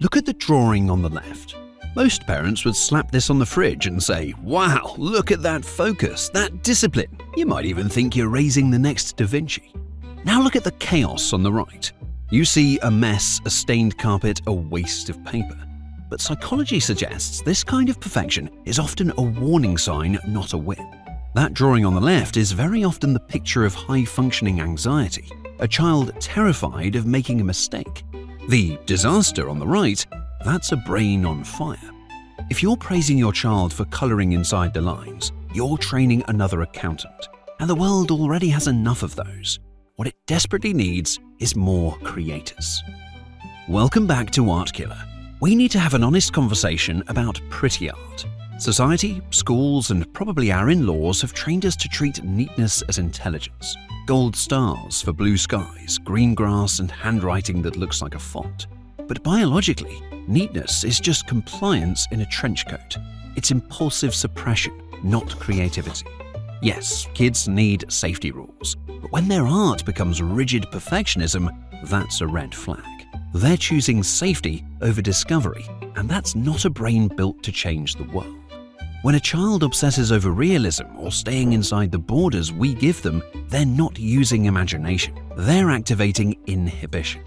Look at the drawing on the left. Most parents would slap this on the fridge and say, "Wow, look at that focus, that discipline." You might even think you're raising the next Da Vinci. Now look at the chaos on the right. You see a mess, a stained carpet, a waste of paper. But psychology suggests this kind of perfection is often a warning sign, not a win. That drawing on the left is very often the picture of high-functioning anxiety, a child terrified of making a mistake. The disaster on the right, that's a brain on fire. If you're praising your child for coloring inside the lines, you're training another accountant. And the world already has enough of those. What it desperately needs is more creators. Welcome back to Art Killer. We need to have an honest conversation about pretty art. Society, schools, and probably our in-laws have trained us to treat neatness as intelligence. Gold stars for blue skies, green grass, and handwriting that looks like a font. But biologically, neatness is just compliance in a trench coat. It's impulsive suppression, not creativity. Yes, kids need safety rules, but when their art becomes rigid perfectionism, that's a red flag. They're choosing safety over discovery, and that's not a brain built to change the world. When a child obsesses over realism or staying inside the borders we give them, they're not using imagination, they're activating inhibition.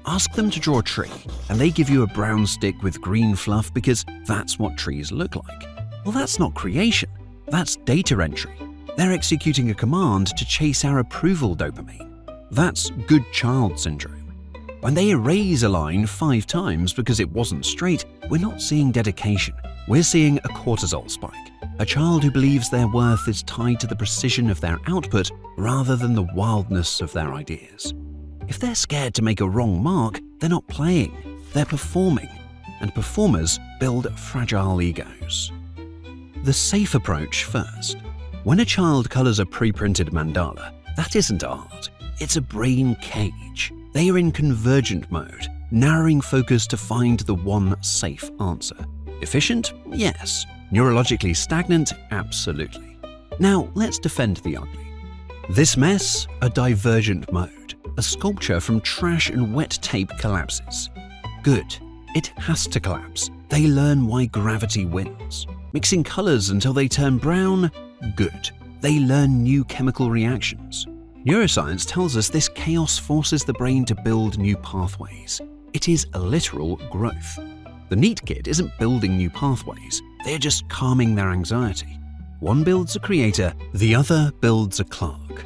Ask them to draw a tree, and they give you a brown stick with green fluff because that's what trees look like. Well, that's not creation, that's data entry. They're executing a command to chase our approval dopamine. That's good child syndrome. When they erase a line 5 times because it wasn't straight, we're not seeing dedication, we're seeing a cortisol spike. A child who believes their worth is tied to the precision of their output rather than the wildness of their ideas. If they're scared to make a wrong mark, they're not playing, they're performing. And performers build fragile egos. The safe approach first. When a child colors a pre-printed mandala, that isn't art, it's a brain cage. They are in convergent mode, narrowing focus to find the one safe answer. Efficient? Yes. Neurologically stagnant? Absolutely. Now let's defend the ugly. This mess, a divergent mode. A sculpture from trash and wet tape collapses. Good. It has to collapse. They learn why gravity wins. Mixing colors until they turn brown? Good. They learn new chemical reactions. Neuroscience tells us this chaos forces the brain to build new pathways. It is a literal growth. The neat kid isn't building new pathways, they're just calming their anxiety. One builds a creator, the other builds a clerk.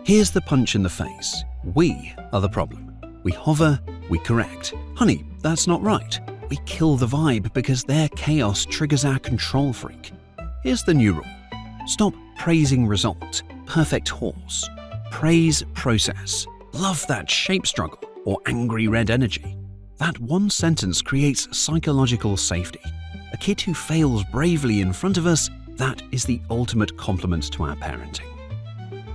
Here's the punch in the face. We are the problem. We hover, we correct. Honey, that's not right. We kill the vibe because their chaos triggers our control freak. Here's the new rule. Stop praising result, perfect horse. Praise process. Love that shape struggle or angry red energy. That one sentence creates psychological safety. A kid who fails bravely in front of us, that is the ultimate compliment to our parenting.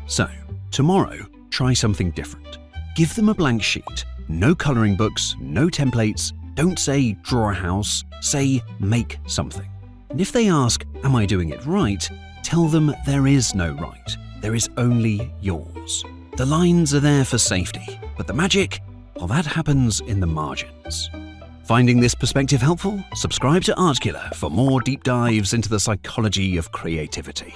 So, tomorrow, try something different. Give them a blank sheet. No coloring books, no templates. Don't say, draw a house. Say, make something. And if they ask, am I doing it right? Tell them there is no right. There is only yours. The lines are there for safety, but the magic, well, that happens in the margins. Finding this perspective helpful? Subscribe to Art Killer for more deep dives into the psychology of creativity.